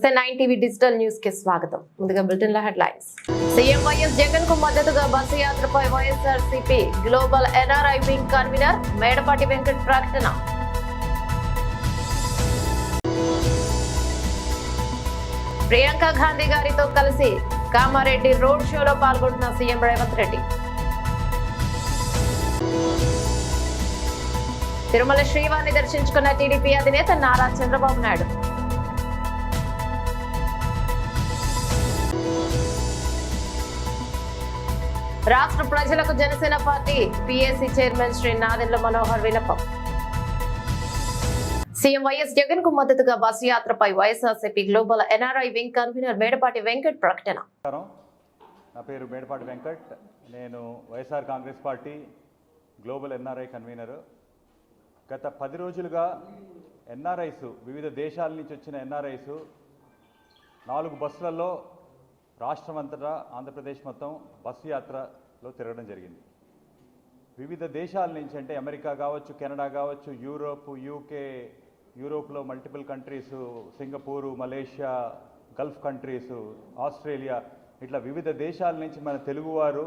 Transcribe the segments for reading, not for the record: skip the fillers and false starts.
నమస్తే 9 TV digital news కి స్వాగతం. ముందుగా బులెటిన్ లో హెడ్లైన్స్. సీఎం వైఎస్ జగన్ కు మద్దతుగా బస్సు యాత్రపై YSRCP global NRI wing convener Medapati Venkat ప్రకటన. ప్రియాంక గాంధీ గారితో కలిసి కామారెడ్డి రోడ్ షోలో పాల్గొంటున్న సీఎం రేవంత్ రెడ్డి. తిరుమల శ్రీవారిని దర్శించుకున్న టీడీపీ అధినేత నారా చంద్రబాబు నాయుడు. రాష్ట్ర ప్రజలకు Janasena party PAC chairman Shri Nadendla Manohar విన్నపం. సీఎం వైఎస్ జగన్ కు మద్దతుగా బస్సు యాత్రపై YSRCP global NRI wing convener Medapati Venkat ప్రకటన. నా పేరు మేడపాటి వెంకట్. నేను YSR Congress party global NRI convener. గత 10 రోజులుగా ఎన్ఆర్ఐస్, వివిధ దేశాల నుంచి వచ్చిన ఎన్ఆర్ఐస్ 4 బస్సులలో రాష్ట్రమంతటా ఆంధ్రప్రదేశ్ మొత్తం బస్సు యాత్రలో తిరగడం జరిగింది. వివిధ దేశాల నుంచి, అంటే అమెరికా కావచ్చు, కెనడా కావచ్చు, యూరోప్, యూకే, యూరోప్లో multiple countries, Singapore, Malaysia, Gulf countries, Australia, ఇట్లా వివిధ దేశాల నుంచి మన తెలుగువారు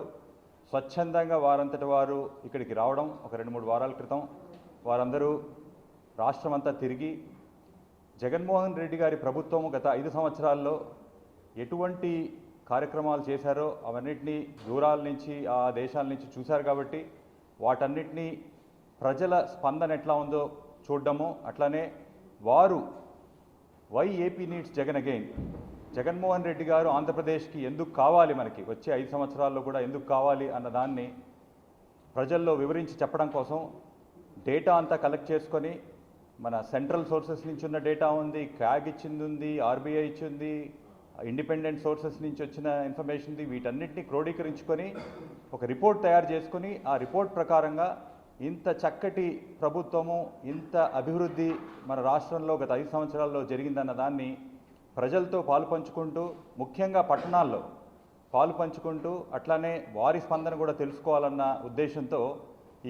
స్వచ్ఛందంగా వారంతటి వారు ఇక్కడికి రావడం ఒక 2-3 వారాల క్రితం. వారందరూ రాష్ట్రమంతా తిరిగి జగన్మోహన్ రెడ్డి గారి ప్రభుత్వం గత 5 సంవత్సరాల్లో ఎటువంటి కార్యక్రమాలు చేశారో అవన్నిటినీ దూరాల నుంచి, ఆ దేశాల నుంచి చూశారు కాబట్టి వాటన్నిటినీ ప్రజల స్పందన ఎట్లా ఉందో చూడడము, అట్లానే వారు why AP needs Jagan again, Jaganmohan Reddy గారు ఆంధ్రప్రదేశ్కి ఎందుకు కావాలి, మనకి వచ్చే 5 సంవత్సరాల్లో కూడా ఎందుకు కావాలి అన్న దాన్ని ప్రజల్లో వివరించి చెప్పడం కోసం డేటా అంతా కలెక్ట్ చేసుకొని, మన సెంట్రల్ సోర్సెస్ నుంచి ఉన్న డేటా ఉంది, క్యాగ్ ఇచ్చింది ఉంది, ఆర్బీఐ ఇచ్చింది, ఇండిపెండెంట్ సోర్సెస్ నుంచి వచ్చిన ఇన్ఫర్మేషన్ ఉంది, వీటన్నిటిని క్రోడీకరించుకొని ఒక రిపోర్ట్ తయారు చేసుకొని ఆ రిపోర్ట్ ప్రకారంగా ఇంత చక్కటి ప్రభుత్వము, ఇంత అభివృద్ధి మన రాష్ట్రంలో గత 5 సంవత్సరాల్లో జరిగిందన్న దాన్ని ప్రజలతో పాలు పంచుకుంటూ, ముఖ్యంగా పట్టణాల్లో పాలు పంచుకుంటూ, అట్లానే వారి స్పందన కూడా తెలుసుకోవాలన్న ఉద్దేశంతో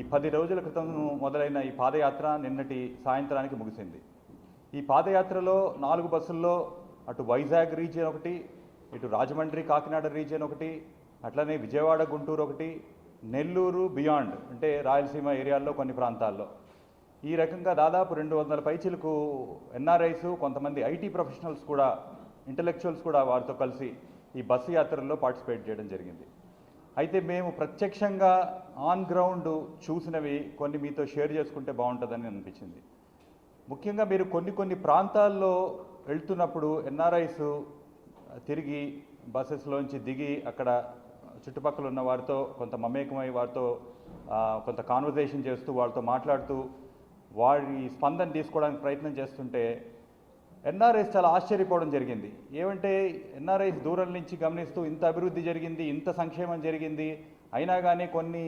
ఈ 10 రోజుల క్రితం మొదలైన ఈ పాదయాత్ర నిన్నటి సాయంత్రానికి ముగిసింది. ఈ పాదయాత్రలో 4 బస్సుల్లో అటు వైజాగ్ రీజియన్ ఒకటి, ఇటు రాజమండ్రి కాకినాడ రీజియన్ ఒకటి, అట్లనే విజయవాడ గుంటూరు ఒకటి, నెల్లూరు బియాండ్ అంటే రాయలసీమ ఏరియాల్లో కొన్ని ప్రాంతాల్లో ఈ రకంగా దాదాపు 200 పైచిలకు ఎన్ఆర్ఐస్, కొంతమంది ఐటీ ప్రొఫెషనల్స్ కూడా, ఇంటలెక్చువల్స్ కూడా వారితో కలిసి ఈ బస్సు యాత్రల్లో పార్టిసిపేట్ చేయడం జరిగింది. అయితే మేము ప్రత్యక్షంగా ఆన్ గ్రౌండ్ చూసినవి కొన్ని మీతో షేర్ చేసుకుంటే బాగుంటుందని అనిపించింది. ముఖ్యంగా మీరు కొన్ని ప్రాంతాల్లో వెళ్తున్నప్పుడు ఎన్ఆర్ఐస్ తిరిగి బస్సెస్లోంచి దిగి అక్కడ చుట్టుపక్కల ఉన్న వారితో కొంత మమేకమై వారితో కొంత కాన్వర్జేషన్ చేస్తూ, వాళ్ళతో మాట్లాడుతూ వారి స్పందన తీసుకోవడానికి ప్రయత్నం చేస్తుంటే ఎన్ఆర్ఐస్ చాలా ఆశ్చర్యపోవడం జరిగింది. ఏమంటే ఎన్ఆర్ఐస్ దూరం నుంచి గమనిస్తూ ఇంత అభివృద్ధి జరిగింది, ఇంత సంక్షేమం జరిగింది, అయినా కానీ కొన్ని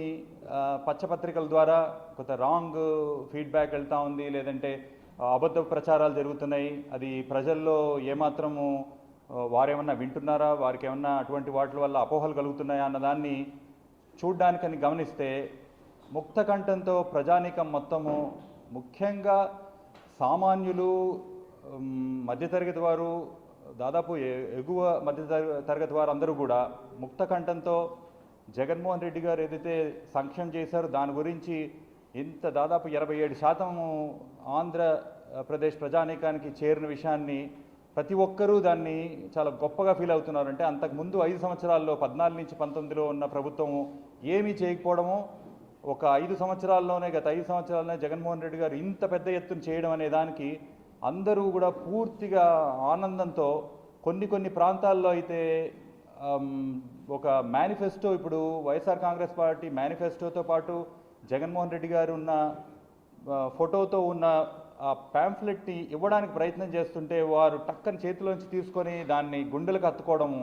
పచ్చపత్రికల ద్వారా కొంత రాంగ్ ఫీడ్బ్యాక్ వెళ్తూ ఉంది, లేదంటే అబద్ధ ప్రచారాలు జరుగుతున్నాయి, అది ప్రజల్లో ఏమాత్రము వారేమన్నా వింటున్నారా, వారికి ఏమన్నా అటువంటి వాటి వల్ల అపోహలు కలుగుతున్నాయా అన్నదాన్ని చూడ్డానికని గమనిస్తే ముక్త కంఠంతో ప్రజానీకం మొత్తము, ముఖ్యంగా సామాన్యులు, మధ్యతరగతి వారు, దాదాపు ఎగువ మధ్యతరగతి వారు అందరూ కూడా ముక్త కంఠంతో జగన్మోహన్ రెడ్డి గారు ఏదైతే సంక్షేమం చేశారో దాని గురించి ఇంత దాదాపు 27% ఆంధ్రప్రదేశ్ ప్రజానీకానికి చేరిన విషయాన్ని ప్రతి ఒక్కరూ దాన్ని చాలా గొప్పగా ఫీల్ అవుతున్నారు. అంటే అంతకుముందు 5 సంవత్సరాల్లో 14 నుంచి 19లో ఉన్న ప్రభుత్వం ఏమీ చేయకపోవడము, ఒక 5 సంవత్సరాల్లోనే, గత 5 సంవత్సరాల్లోనే జగన్మోహన్ రెడ్డి గారు ఇంత పెద్ద ఎత్తున చేయడం అనే దానికి అందరూ కూడా పూర్తిగా ఆనందంతో, కొన్ని ప్రాంతాల్లో అయితే ఒక మేనిఫెస్టో, ఇప్పుడు వైఎస్ఆర్ కాంగ్రెస్ పార్టీ మేనిఫెస్టోతో పాటు జగన్మోహన్ రెడ్డి గారు ఉన్న ఫోటోతో ఉన్న ఆ ప్యాంఫ్లెట్ని ఇవ్వడానికి ప్రయత్నం చేస్తుంటే వారు టక్కని చేతిలోంచి తీసుకొని దాన్ని గుండెలకు హత్తుకోవడము,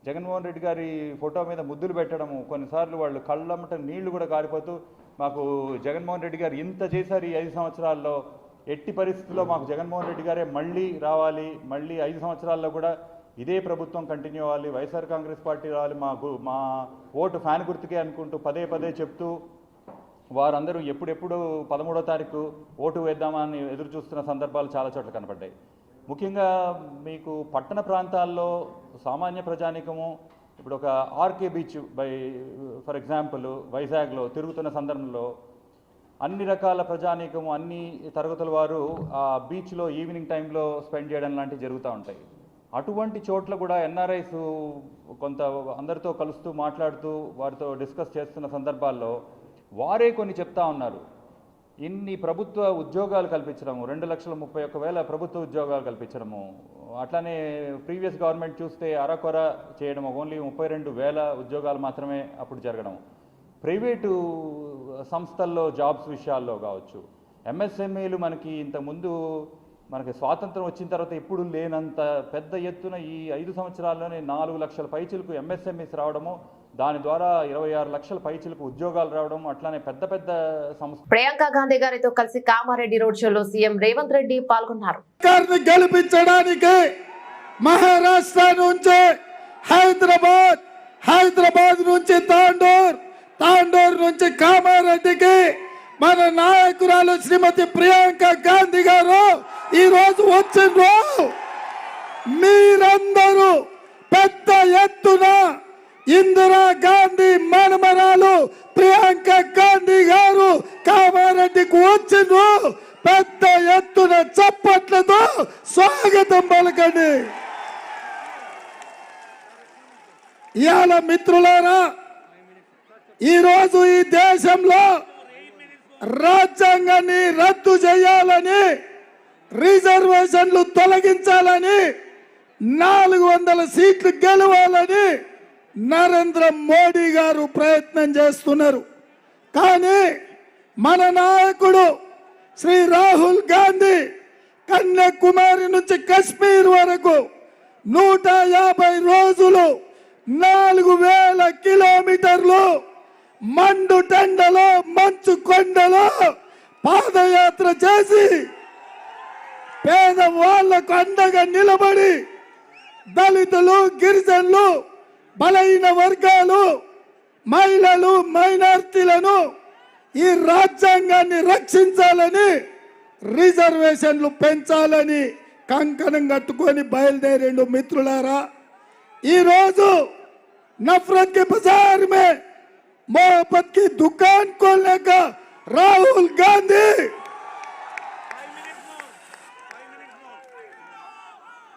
జగన్మోహన్ రెడ్డి గారి ఫోటో మీద ముద్దులు పెట్టడము, కొన్నిసార్లు వాళ్ళు కళ్ళమ్మట నీళ్లు కూడా కారిపోతూ, మాకు జగన్మోహన్ రెడ్డి గారు ఇంత చేశారు ఈ 5 సంవత్సరాల్లో, ఎట్టి పరిస్థితుల్లో మాకు జగన్మోహన్ రెడ్డి గారే మళ్ళీ రావాలి, మళ్ళీ 5 సంవత్సరాల్లో కూడా ఇదే ప్రభుత్వం కంటిన్యూ అవ్వాలి, వైఎస్ఆర్ కాంగ్రెస్ పార్టీ రావాలి, మా ఓటు ఫ్యాన్ గుర్తుకే అనుకుంటూ పదే చెప్తూ వారందరూ ఎప్పుడెప్పుడు 13వ తారీఖు ఓటు వేద్దామని ఎదురు చూస్తున్న సందర్భాలు చాలా చోట్ల కనపడ్డాయి. ముఖ్యంగా మీకు పట్టణ ప్రాంతాల్లో సామాన్య ప్రజానికము ఇప్పుడు ఒక ఆర్కే బీచ్ ఫర్ ఎగ్జాంపుల్ వైజాగ్లో తిరుగుతున్న సందర్భంలో అన్ని రకాల ప్రజానీకము అన్ని తరగతుల వారు ఆ బీచ్లో ఈవినింగ్ టైంలో స్పెండ్ చేయడం లాంటివి జరుగుతూ ఉంటాయి. అటువంటి చోట్ల కూడా ఎన్ఆర్ఐస్ కొంత అందరితో కలుస్తూ మాట్లాడుతూ వారితో డిస్కస్ చేస్తున్న సందర్భాల్లో వారే కొన్ని చెప్తా ఉన్నారు. ఇన్ని ప్రభుత్వ ఉద్యోగాలు కల్పించడము, 2,31,1,000 ప్రభుత్వ ఉద్యోగాలు కల్పించడము, అట్లానే ప్రీవియస్ గవర్నమెంట్ చూస్తే అరకొర చేయడం, ఓన్లీ 32,000 ఉద్యోగాలు మాత్రమే అప్పుడు జరగడం, ప్రైవేటు సంస్థల్లో జాబ్స్ విషయాల్లో కావచ్చు, ఎంఎస్ఎంఈలు మనకి ఇంతకుముందు మనకి స్వాతంత్రం వచ్చిన తర్వాత ఎప్పుడు లేనంత పెద్ద ఎత్తున ఈ 5 సంవత్సరాల్లోనే 4 లక్షల పైచిలకు ఎంఎస్ఎంఈస్ రావడము, దాని ద్వారా 26 లక్షల పైచిలకు ఉద్యోగాలు రావడం, అట్లానే పెద్ద పెద్ద సంస్థ. ప్రియాంక గాంధీ గారితో కలిసి కామారెడ్డి రోడ్ షోలో సీఎం రేవంత్ రెడ్డి పాల్గొన్నారు. గెలిపించడానికి మహారాష్ట్ర నుంచి హైదరాబాద్ నుంచి తాండూర్ నుంచి కామారెడ్డికి మన నాయకురాలు శ్రీమతి ప్రియాంక గాంధీ గారు ఈ రోజు వచ్చిండ్రు. మీరందరూ పెద్ద ఎత్తున ఇందిరా గాంధీ మనమరాలు ప్రియాంక గాంధీ గారు కామారెడ్డికి వచ్చిండ్రు. పెద్ద ఎత్తున చప్పట్లతో స్వాగతం పలకండి. ఇవాళ మిత్రులారా, ఈరోజు ఈ దేశంలో రాజ్యాంగాన్ని రద్దు చేయాలని, రిజర్వేషన్లు తొలగించాలని, 400 సీట్లు గెలవాలని నరేంద్ర మోడీ గారు ప్రయత్నం చేస్తున్నారు. కానీ మన నాయకుడు శ్రీ రాహుల్ గాంధీ కన్యాకుమారి నుంచి కశ్మీర్ వరకు 150 రోజులు 4,000 కిలోమీటర్లు మండు టెండలో మంచు కొండలో పాదయాత్ర చేసి పేదవాళ్లకు అండగా నిలబడి దళితులు, గిరిజనులు, బలహీన వర్గాలు, మహిళలు, మైనార్టీలను ఈ రాజ్యాంగాన్ని రక్షించాలని, రిజర్వేషన్లు పెంచాలని కంకణం కట్టుకొని బయలుదేరిండు. మిత్రులారా, ఈరోజు नफरत के बाजार में मोहब्बत की दुकान खोलने का राहुल गांधी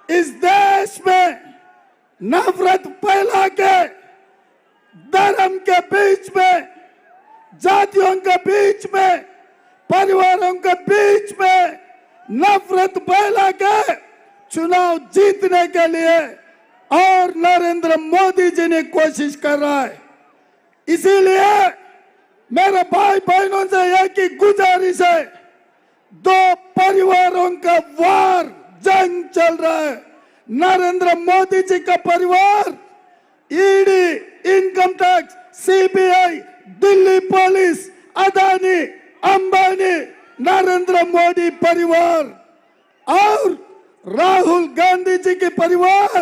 इस देश में नफरत फैला के धर्म के बीच में, जातियों के बीच में, परिवारों के बीच में नफरत फैला के चुनाव जीतने के लिए और नरेंद्र मोदी जी ने कोशिश कर रहा है. इसीलिए मेरे भाई बहनों से एक ही गुजारिश है, 2 परिवारों का वार जंग चल रहा है. नरेंद्र मोदी जी का परिवार ED, income tax, CBI, Delhi police, Adani, Ambani, Narendra Modi परिवार और राहुल गांधी जी के परिवार,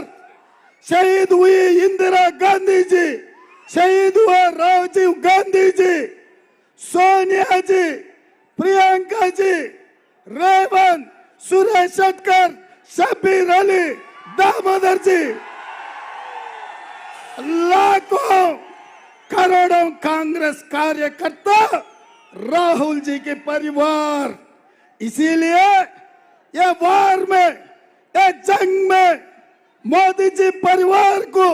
शहीद हुई इंदिरा गांधी जी, शहीद हुआ राजीव गांधी जी, सोनिया जी, प्रियंका जी, रेवंत, सुरेश शेट्टर, शब्बीर अली, दामोदर जी, लाखों करोड़ों कांग्रेस कार्यकर्ता राहुल जी के परिवार. इसीलिए ये वार में, ये जंग में मोदी जी परिवार को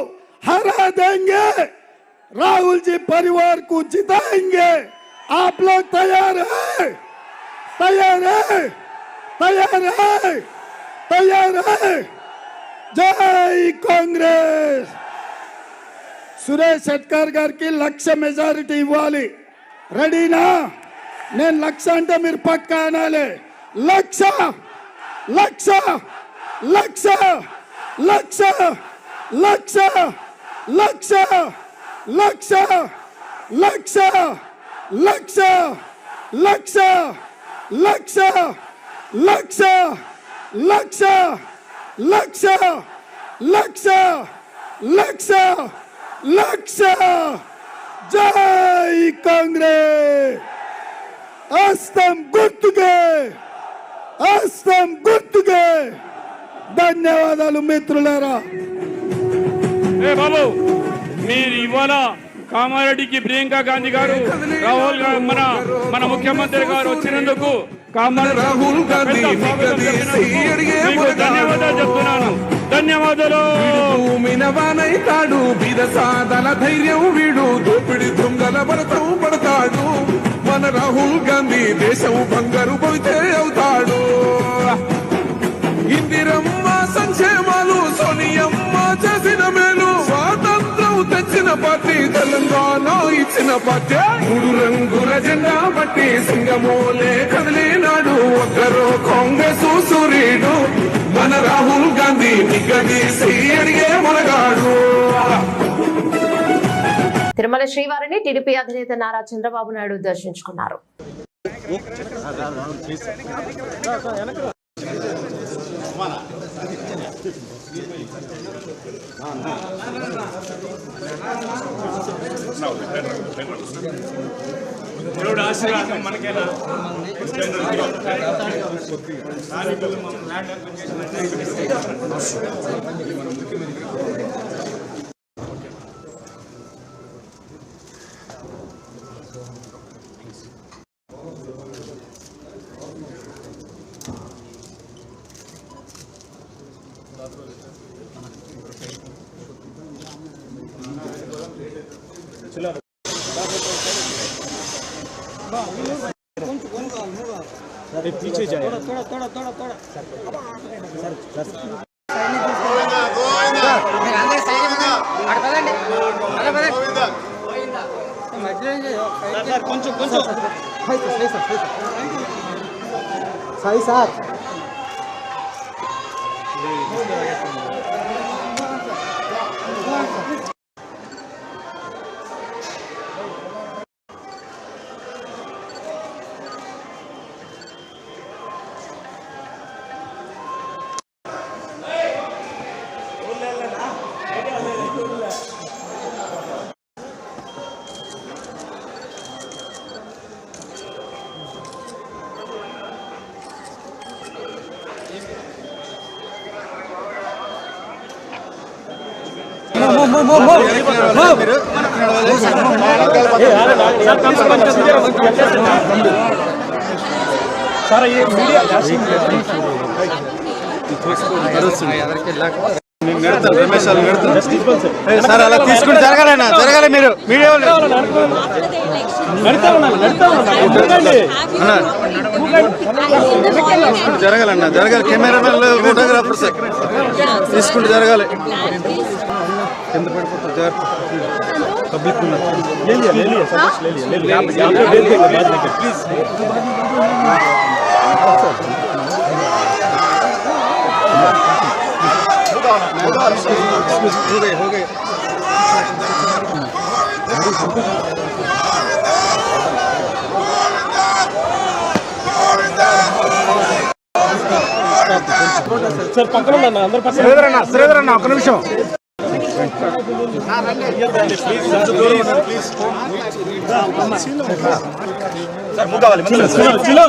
हरा देंगे, राहुल जी परिवार को जिताएंगे. आप लोग तैयार हैं? तैयार है? तैयार है? तैयार है? जय कांग्रेस. सुरेश शेट्टर గారికి లక్ష మెజారిటీ ఇవ్వాలి. రెడీనా? నేను లక్ష అంటే మీరు పక్కా అనాలి. లక్ష లక్ష లక్ష లక్ష లక్ష లక్ష లక్ష లక్ష లక్ష లక్ష లక్ష లక్ష లక్ష లక్ష లక్ష లక్ష లక్ష. జై కాంగ్రెస్. హస్తం గుర్తుకే, హస్తం గుర్తుకే. ధన్యవాదాలు మిత్రులారా. బాబు మీరు ఇవాళ కామారెడ్డికి ప్రియాంక గాంధీ గారు రాహుల్ మన ముఖ్యమంత్రి గారు వచ్చినందుకు రాహుల్ గాంధీ ధన్యవాదాలు చెప్తున్నాను. ధన్యవాదాలు. మినవానైతాడు బీద సాదల ధైర్యం వీడు దోపిడి దొంగల భరతం పడతాడు. మన రాహుల్ గాంధీ దేశం బంగారు పోతే అవుతాడు. ఇందిరమ్మ సంక్షేమాలు సోనియమ్మ చేసిన మేలు స్వాతంత్రం తెచ్చిన పార్టీ తెలంగాణ ఇచ్చిన పార్టీ. 3 రంగుల జెండా బట్టి సింగమోలే కదిలినాడు ఒక్కరో కాంగ్రెస్ సూర్యుడు. మన రాహుల్ గాంధీ నిగ్గదీసి అడిగే మనగాడు. తిరుమల శ్రీవారిని టీడీపీ అధినేత నారా చంద్రబాబు నాయుడు దర్శించుకున్నారు. ఆశీర్వాదం మనకేనా पीछे जाए थोड़ा सही साथ సార్ అలా తీసుకుని జరగాలి మీరు మీడియా జరగాలి కెమెరామెన్ ఫోటోగ్రాఫర్స్ తీసుకుంటూ జరగాలి. కింద పడిపోతారు జాగ్రత్త. పబ్లిక్ हो गए सर पक्का अंदर श्रीधर अण्णा ఒక నిమిషం सर मुंह काవాలి चलो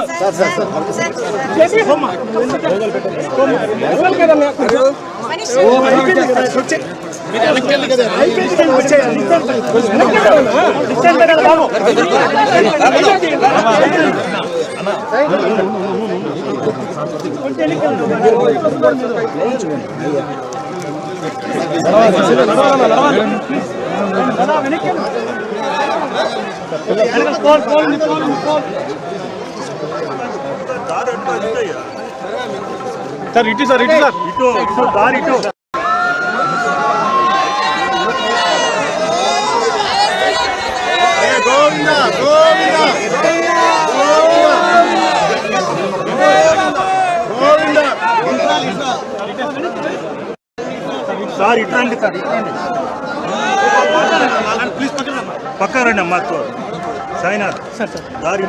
सर इटू सर इटू दार इटू गोविंदा गोविंदा गोविंदा सर इटंडी सर प्लीज पक्का రండి అమ్మా సాయినాథ్ దారి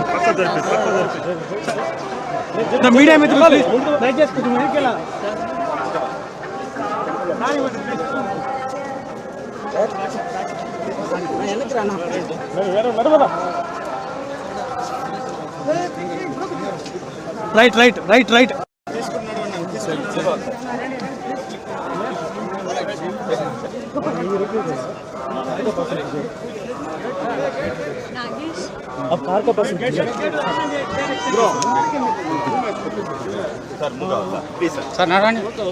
పక్క దొరికింది మీడియా మిత్రులు దయచేసి కొంచెం వెనకెలా రైట్ రైట్ రైట్ రైట్ తీసుకున్నాడు का पास अब कार का पास ब्रो सर नारायण चलो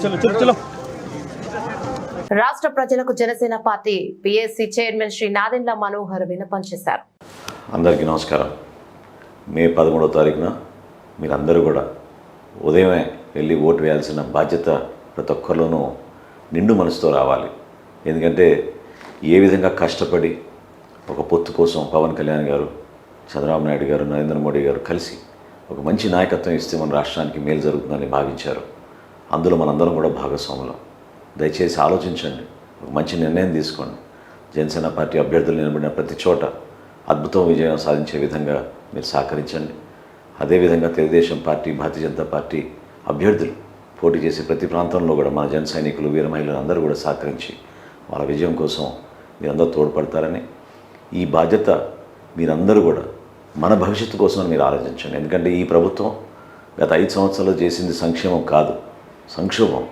चलो चलो రాష్ట్ర ప్రజలకు Janasena party PSC chairman Shri Nadendla Manohar విన్నపం చేశారు. అందరికీ నమస్కారం. మే 13వ తారీఖున మీరందరూ కూడా ఉదయమే వెళ్ళి ఓటు వేయాల్సిన బాధ్యత ప్రతి ఒక్కరిలోనూ నిండు మనసుతో రావాలి. ఎందుకంటే ఏ విధంగా కష్టపడి ఒక పొత్తు కోసం పవన్ కళ్యాణ్ గారు, చంద్రబాబు నాయుడు గారు, నరేంద్ర మోడీ గారు కలిసి ఒక మంచి నాయకత్వం ఇస్తే మన రాష్ట్రానికి మేలు జరుగుతుందని భావించారు. అందులో మనందరం కూడా భాగస్వాములం. దయచేసి ఆలోచించండి, ఒక మంచి నిర్ణయం తీసుకోండి. జనసేన పార్టీ అభ్యర్థులు నిలబడిన ప్రతి చోట అద్భుతం విజయం సాధించే విధంగా మీరు సహకరించండి. అదేవిధంగా తెలుగుదేశం పార్టీ, భారతీయ జనతా పార్టీ అభ్యర్థులు పోటీ చేసే ప్రతి ప్రాంతంలో కూడా మన జన సైనికులు, వీర మహిళలు అందరూ కూడా సహకరించి వాళ్ళ విజయం కోసం మీరందరూ తోడ్పడతారని, ఈ బాధ్యత మీరందరూ కూడా మన భవిష్యత్తు కోసం మీరు ఆలోచించండి. ఎందుకంటే ఈ ప్రభుత్వం గత 5 సంవత్సరాలు చేసింది సంక్షేమం కాదు, సంక్షోభం.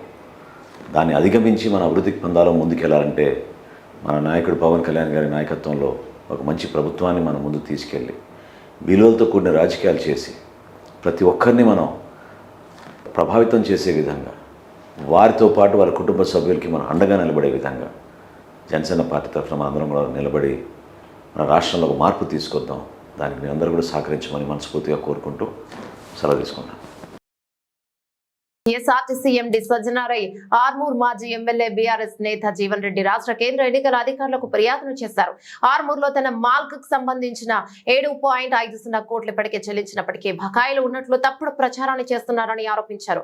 దాన్ని అధిగమించి మన అభివృద్ధికి పొందాలో ముందుకెళ్లాలంటే మన నాయకుడు పవన్ కళ్యాణ్ గారి నాయకత్వంలో ఒక మంచి ప్రభుత్వాన్ని మనం ముందుకు తీసుకెళ్ళి విలువలతో కూడిన రాజకీయాలు చేసి ప్రతి ఒక్కరిని మనం ప్రభావితం చేసే విధంగా, వారితో పాటు వారి కుటుంబ సభ్యులకి మనం అండగా నిలబడే విధంగా జనసేన పార్టీ తరఫున మనందరం కూడా నిలబడి మన రాష్ట్రంలో ఒక మార్పు తీసుకొద్దాం. దానికి మీ అందరూ కూడా సహకరించమని మనస్ఫూర్తిగా కోరుకుంటూ సెలవు తీసుకుంటాను. ఎస్ఆర్టీసీ ఎండీ సజ్జనారై ఆర్మూర్ మాజీ ఎమ్మెల్యే బీఆర్ఎస్ నేత జీవన్ రెడ్డి రాష్ట్ర కేంద్ర ఎన్నికల అధికారులకు ఫిర్యాదును చేశారు. ఆర్మూర్లో తన మాల్క్ కు సంబంధించిన 7.50 కోట్లు ఇప్పటికే చెల్లించినప్పటికీ బకాయిలు ఉన్నట్లు తప్పుడు ప్రచారాన్ని చేస్తున్నారని ఆరోపించారు.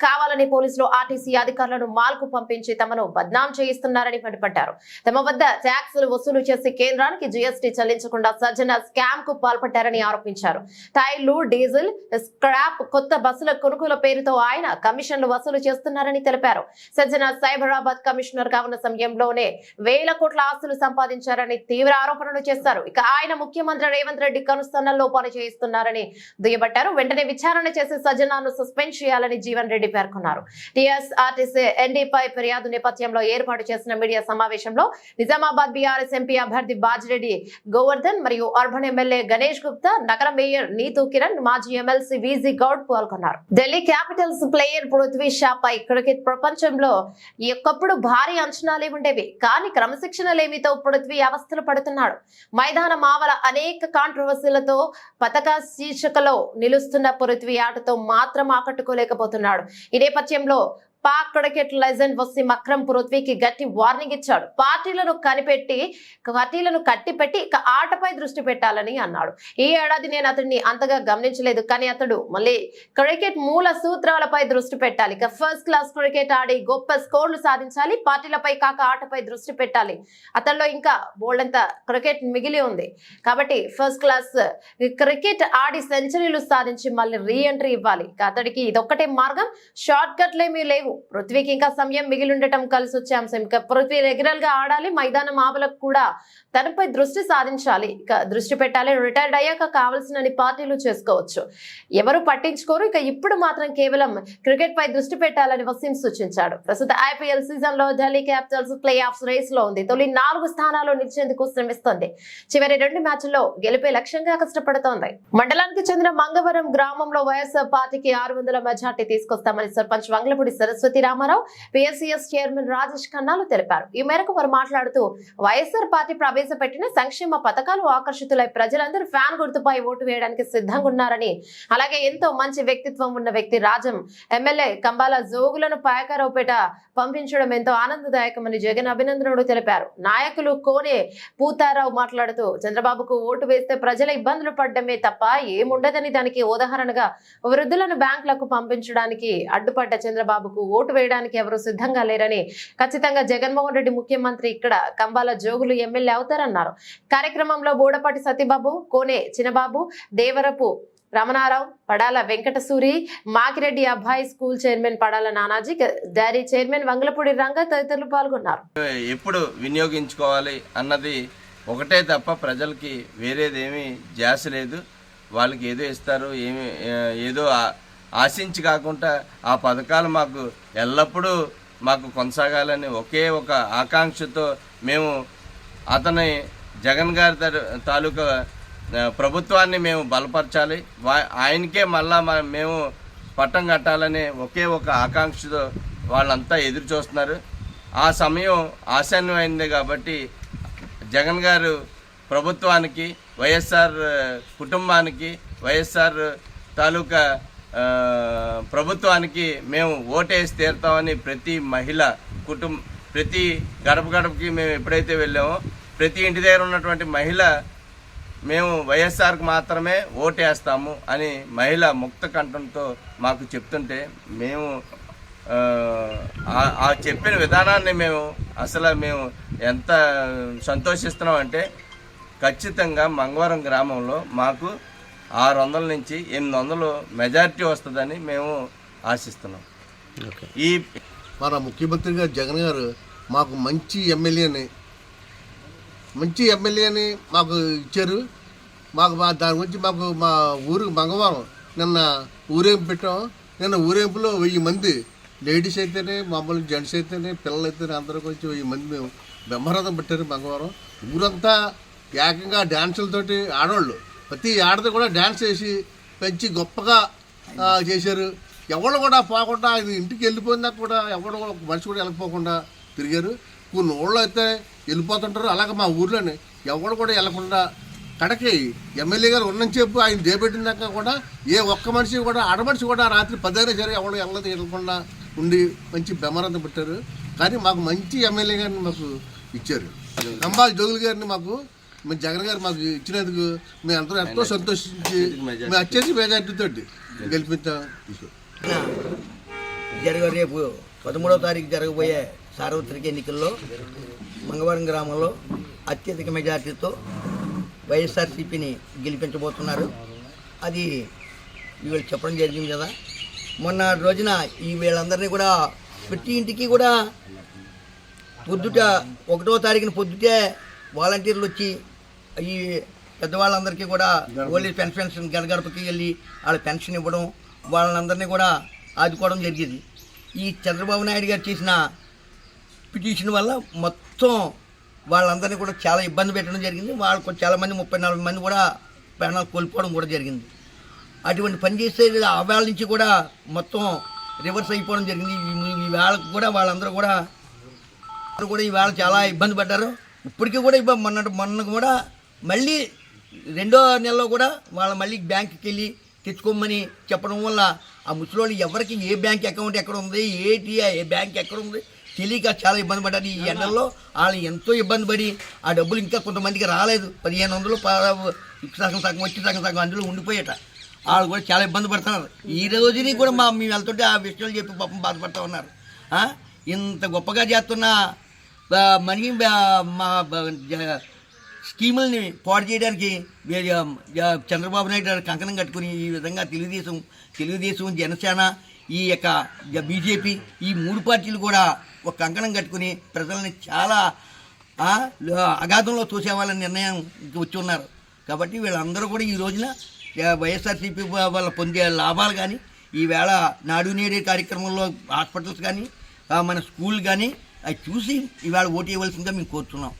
కావాలని పోలీసులు ఆర్టీసీ అధికారులను మాల్కు పంపించి తమను బద్నాం చేయిస్తున్నారని మండిపడ్డారు. తమ వద్ద ట్యాక్సులు వసూలు చేసి కేంద్రానికి జీఎస్టీ చెల్లించకుండా సజ్జన స్కామ్ కు పాల్పడ్డారని ఆరోపించారు. టైర్లు, డీజిల్, స్క్రాప్, కొత్త బస్సుల కొనుగోలు పేరుతో ఆయన కమిషన్లు వసూలు చేస్తున్నారని తెలిపారు. సజ్జన సైబరాబాద్ కమిషనర్ గా ఉన్న సమయంలోనే 1000 కోట్ల ఆస్తులు సంపాదించారని తీవ్ర ఆరోపణలు చేశారు. ఇక ఆయన ముఖ్యమంత్రి రేవంత్ రెడ్డి కనుస్తన్నల్లో పని చేయిస్తున్నారని దుయ్యబట్టారు. వెంటనే విచారణ చేసి సజ్జనాను సస్పెండ్ చేయాలని జీవన్ రెడ్డి పేర్కొన్నారు. టీఎస్ఆర్టీసీ ఎన్డీపై ఫిర్యాదు నేపథ్యంలో ఏర్పాటు చేసిన మీడియా సమావేశంలో నిజామాబాద్ బీఆర్ఎస్ ఎంపీ అభ్యర్థి బాజిరెడ్డి గోవర్ధన్ మరియు అర్బన్ ఎమ్మెల్యే గణేష్ గుప్తా, నగర మేయర్ నీతూ కిరణ్, మాజీ ఎమ్మెల్సీ వీజీ గౌడ్ పాల్గొన్నారు. ఢిల్లీ క్యాపిటల్స్ ప్లేయర్ పృథ్వీ షా పై క్రికెట్ ప్రపంచంలో ఒకప్పుడు భారీ అంచనాలే ఉండేవి. కానీ క్రమశిక్షణ లేమితో పృథ్వీ అవస్థలు పడుతున్నాడు. మైదానం ఆవల అనేక కాంట్రవర్సీలతో పతక శీర్షికలో నిలుస్తున్న పృథ్వీ ఆటతో మాత్రం ఆకట్టుకోలేకపోతున్నాడు. ఈ నేపథ్యంలో పాక్ క్రికెట్ లెజెండ్ వసీం అక్రమ్ పృథ్వీకి గట్టి వార్నింగ్ ఇచ్చాడు. పార్టీలను కట్టిపెట్టి ఇక ఆటపై దృష్టి పెట్టాలని అన్నాడు. ఈ ఏడాది నేను అతడిని అంతగా గమనించలేదు, కానీ అతడు మళ్ళీ క్రికెట్ మూల సూత్రాలపై దృష్టి పెట్టాలి. ఇక ఫస్ట్ క్లాస్ క్రికెట్ ఆడి గొప్ప స్కోర్లు సాధించాలి. పార్టీలపై కాక ఆటపై దృష్టి పెట్టాలి. అతనిలో ఇంకా బోల్డంత క్రికెట్ మిగిలి ఉంది. కాబట్టి ఫస్ట్ క్లాస్ క్రికెట్ ఆడి సెంచరీలు సాధించి మళ్ళీ రీ ఎంట్రీ ఇవ్వాలి. ఇక అతడికి ఇదొక్కటే మార్గం, షార్ట్ కట్లేమీ లేవు. పృథ్వీకి ఇంకా సమయం మిగిలి ఉండటం కలిసి వచ్చే అంశం. ఇక పృథ్వీ రెగ్యులర్ గా ఆడాలి. మైదానం ఆవలకు కూడా తనపై దృష్టి సాధించాలి. ఇక దృష్టి పెట్టాలి. రిటైర్డ్ అయ్యాక కావాల్సిన పార్టీలు చేసుకోవచ్చు, ఎవరు పట్టించుకోరు. ఇక ఇప్పుడు మాత్రం కేవలం క్రికెట్ పై దృష్టి పెట్టాలని వసీం సూచించాడు. ప్రస్తుత ఐపీఎల్ సీజన్ లో Delhi Capitals playoffs race లో ఉంది. తొలి 4 స్థానాల్లో నిలిచేందుకు శ్రమిస్తోంది. చివరి 2 మ్యాచ్ల్లో గెలిపే లక్ష్యంగా కష్టపడుతోంది. మండలానికి చెందిన మంగవరం గ్రామంలో వైఎస్ఆర్ పార్టీకి 600 మెజార్టీ తీసుకొస్తామని సర్పంచ్ వంగలపూడి సరస్వతి రామారావు, పిఎస్సిఎస్ చైర్మన్ రాజేష్ ఖన్నాలు తెలిపారు. ఈ మేరకు వారు మాట్లాడుతూ వైఎస్ఆర్ పార్టీ ప్రవేశపెట్టిన సంక్షేమ పథకాలు ఆకర్షితులై ప్రజలందరూ ఫ్యాన్ గుర్తుపై ఓటు వేయడానికి సిద్ధంగా ఉన్నారని, అలాగే ఎంతో మంచి వ్యక్తిత్వం ఉన్న వ్యక్తి రాజం ఎమ్మెల్యే కంబాల జోగులను పాయకారావుపేట పంపించడం ఎంతో ఆనందదాయకమని జగన్ అభినందనలు తెలిపారు. నాయకులు కోనే పూతారావు మాట్లాడుతూ చంద్రబాబుకు ఓటు వేస్తే ప్రజల ఇబ్బందులు పడ్డమే తప్ప ఏముండదని, దానికి ఉదాహరణగా వృద్ధులను బ్యాంకులకు పంపించడానికి అడ్డుపడ్డ చంద్రబాబుకు ఓటు వేయడానికి ఎవరు సిద్ధంగా లేరని, ఖచ్చితంగా జగన్మోహన్ రెడ్డి ముఖ్యమంత్రి, ఇక్కడ కంబాల జోగులు ఎమ్మెల్యే అవుతారన్నారు. కార్యక్రమంలో బోడపాటి సతీబాబు, కోనే చిన్నబాబు, Devarapu Ramanarao, Padala Venkatasuri, Makireddy Abbai school chairman Padala Nanaji, dairy chairman Vangalapudi Ranga తదితరులు పాల్గొన్నారు. ఎప్పుడు వినియోగించుకోవాలి అన్నది ఒకటే తప్ప ప్రజలకి వేరేదేమీ ధ్యాస లేదు. వాళ్ళకి ఏదో ఇస్తారు, ఏదో ఆశించి కాకుండా ఆ పథకాలు మాకు ఎల్లప్పుడూ మాకు కొనసాగాలని ఒకే ఒక ఆకాంక్షతో మేము అతని జగన్ గారి తాలూకా ప్రభుత్వాన్ని మేము బలపరచాలి, ఆయనకే మళ్ళా మేము పట్టం కట్టాలని ఒకే ఒక ఆకాంక్షతో వాళ్ళంతా ఎదురు చూస్తున్నారు. ఆ సమయం ఆసన్నమైంది కాబట్టి జగన్ గారు ప్రభుత్వానికి, వైఎస్ఆర్ కుటుంబానికి, వైఎస్ఆర్ తాలూకా ప్రభుత్వానికి మేము ఓటేసి తీరుతామని ప్రతి మహిళ ప్రతి గడప గడపకి మేము ఎప్పుడైతే వెళ్ళామో ప్రతి ఇంటి దగ్గర ఉన్నటువంటి మహిళ మేము వైఎస్ఆర్కి మాత్రమే ఓటేస్తాము అని మహిళ ముక్త కంఠంతో మాకు చెప్తుంటే మేము ఆ చెప్పిన విధానాన్ని మేము ఎంత సంతోషిస్తున్నామంటే ఖచ్చితంగా మంగవరం గ్రామంలో మాకు 600 నుంచి 800 మెజారిటీ వస్తుందని మేము ఆశిస్తున్నాం. ఈ మన ముఖ్యమంత్రి గారు జగన్ గారు మాకు మంచి ఎమ్మెల్యేని మాకు ఇచ్చారు. మాకు దాని గురించి మాకు మా ఊరు మంగవరం నిన్న ఊరేంపు పెట్టాం. నిన్న ఊరేంపులో 1000 మంది లేడీస్ అయితేనే, మామూలు జెంట్స్ అయితేనే, పిల్లలు అయితేనే అందరూ కొంచెం 1000 మంది మేము బ్రహ్మరథం పెట్టారు మంగవరం. ఊరంతా ఏకంగా డ్యాన్సులతోటి ఆడవాళ్ళు ప్రతి ఆడది కూడా డ్యాన్స్ చేసి పెంచి గొప్పగా చేశారు. ఎవరు కూడా పోకుండా ఇంటికి వెళ్ళిపోయినాక కూడా ఎవరు కూడా మనిషి కూడా వెళ్ళిపోకుండా తిరిగారు. కొన్ని ఊళ్ళో అయితే వెళ్ళిపోతుంటారు. అలాగే మా ఊర్లోనే ఎవరు కూడా వెళ్ళకుండా కడకి ఎమ్మెల్యే గారు ఉన్నని చెప్పు ఆయన చేపెట్టినాక కూడా ఏ ఒక్క మనిషి కూడా ఆడమనిషి కూడా రాత్రి 10 అయినా సరే ఎవరు వెళ్ళకుండా ఉండి మంచి బ్రహ్మరథం పెట్టారు. కానీ మాకు మంచి ఎమ్మెల్యే గారిని మాకు ఇచ్చారు. కంబాల్ జోగులు గారిని మాకు జగన్ గారు మాకు ఇచ్చినందుకు మేము అందరూ ఎంతో సంతోషించి మేము వచ్చేసి మెజార్టీతో గెలిపిస్తాం. రేపు 13వ తారీఖు జరగబోయే సార్వత్రిక ఎన్నికల్లో మంగవరం గ్రామంలో అత్యధిక మెజార్టీతో వైఎస్ఆర్సీపీని గెలిపించబోతున్నారు. అది వీళ్ళు చెప్పడం జరిగింది కదా. మొన్న రోజున ఈ వీళ్ళందరినీ కూడా ప్రతి ఇంటికి కూడా పొద్దుట 1వ తారీఖున పొద్దుటే వాలంటీర్లు వచ్చి ఈ పెద్దవాళ్ళందరికీ కూడా ఓల్డ్ పెన్షన్ గడగడపకి వెళ్ళి వాళ్ళ పెన్షన్ ఇవ్వడం, వాళ్ళందరినీ కూడా ఆదుకోవడం జరిగింది. ఈ చంద్రబాబు నాయుడు గారు చేసిన పిటిషన్ వల్ల మొత్తం వాళ్ళందరినీ కూడా చాలా ఇబ్బంది పెట్టడం జరిగింది. వాళ్ళకు చాలామంది 34 మంది కూడా ప్రాణాలు కోల్పోవడం కూడా జరిగింది. అటువంటి పని చేసే ఆ వేళ నుంచి కూడా మొత్తం రివర్స్ అయిపోవడం జరిగింది. ఈ వేళకు కూడా వాళ్ళందరూ కూడా ఈవేళ చాలా ఇబ్బంది పడ్డారు. ఇప్పటికీ కూడా మొన్న కూడా మళ్ళీ 2వ నెలలో కూడా వాళ్ళు మళ్ళీ బ్యాంకుకి వెళ్ళి తెచ్చుకోమని చెప్పడం వల్ల ఆ ముసలోళ్ళు ఎవరికి ఏ బ్యాంక్ అకౌంట్ ఎక్కడ ఉంది, ఏ బ్యాంక్ ఎక్కడ ఉంది తెలియక చాలా ఇబ్బంది పడ్డారు. ఈ ఎండల్లో వాళ్ళు ఎంతో ఇబ్బంది పడి ఆ డబ్బులు ఇంకా కొంతమందికి రాలేదు. 1500 సగం వచ్చి సగం అందులో ఉండిపోయేట వాళ్ళు కూడా చాలా ఇబ్బంది పడుతున్నారు. ఈ రోజుని కూడా మేము వెళ్తుంటే ఆ విషయాలు చెప్పి పాపం బాధపడుతూ ఉన్నారు. ఇంత గొప్పగా చేస్తున్న మనీ మా స్కీముల్ని పాడు చేయడానికి చంద్రబాబు నాయుడు గారు కంకణం కట్టుకుని ఈ విధంగా తెలుగుదేశం జనసేన ఈ యొక్క బీజేపీ ఈ 3 పార్టీలు కూడా ఒక కంకణం కట్టుకుని ప్రజల్ని చాలా అగాధంలో తోసేవాళ్ళని నిర్ణయం వచ్చి ఉన్నారు. కాబట్టి వీళ్ళందరూ కూడా ఈ రోజున వైఎస్ఆర్సీపీ వాళ్ళ పొందే లాభాలు కానీ, ఈవేళ నాడు నేడే కార్యక్రమంలో హాస్పిటల్స్ కానీ, మన స్కూల్ కానీ అవి చూసి ఇవాళ ఓటు ఇవ్వాల్సిందిగా మేము కోరుతున్నాం.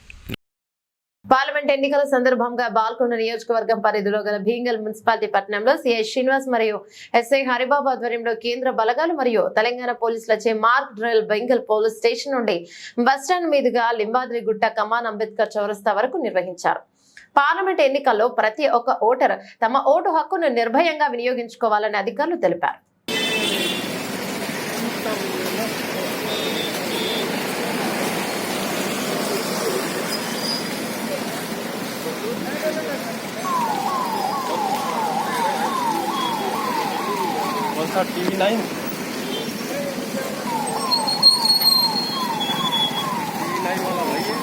పార్లమెంట్ ఎన్నికల సందర్భంగా బాల్కొండ నియోజకవర్గం పరిధిలో గల భీంగల్ మున్సిపాలిటీ పట్టణంలో సిఐ శ్రీనివాస్ మరియు ఎస్ఐ హరిబాబు ఆధ్వర్యంలో కేంద్ర బలగాలు మరియు తెలంగాణ పోలీసులచే మార్క్ డ్రిల్ బెంగల్ పోలీస్ స్టేషన్ నుండి బస్టాండ్ మీదుగా లింబాద్రిగుట్ట కమాన్ అంబేద్కర్ చౌరస్తా వరకు నిర్వహించారు. పార్లమెంట్ ఎన్నికల్లో ప్రతి ఒక్క ఓటర్ తమ ఓటు హక్కును నిర్భయంగా వినియోగించుకోవాలని అధికారులు తెలిపారు. TV9 वाला भाई है.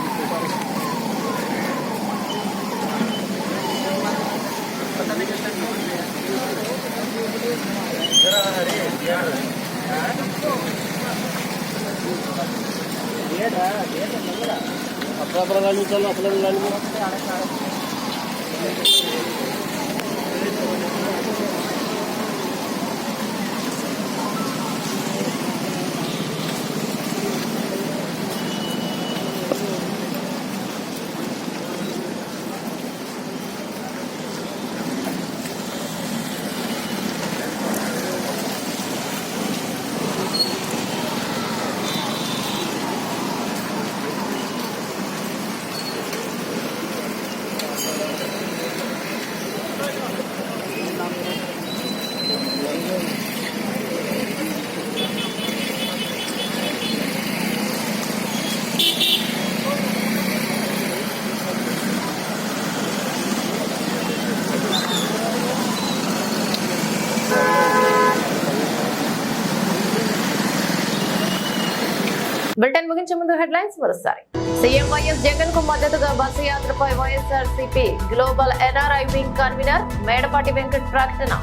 బులెటిన్ ముగించే ముందు హెడ్లైన్స్ మరోసారి. సీఎం వైఎస్ జగన్ కు మద్దతుగా బస్సు యాత్రపై YSRCP global NRI wing convener Medapati Venkat ప్రకటన.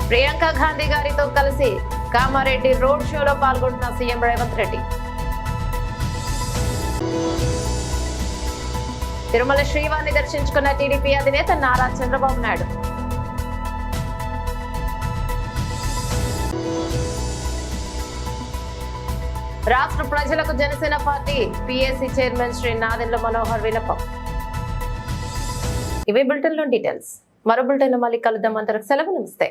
ప్రియాంక గాంధీ గారితో కలిసి కామారెడ్డి రోడ్ షోలో పాల్గొంటున్న సీఎం రేవంత్ రెడ్డి. తిరుమల శ్రీవారిని దర్శించుకున్న టీడీపీ అధినేత నారా చంద్రబాబు నాయుడు. రాష్ట్ర ప్రజలకు Janasena party PAC chairman Shri Nadendla Manohar విన్నపం. ఇవి బులెటిన్ లో డీటెయిల్స్. మరో బులెటిన్ లో మళ్ళీ కలుద్దాం. అంతవరకు సెలవు. నమస్తే.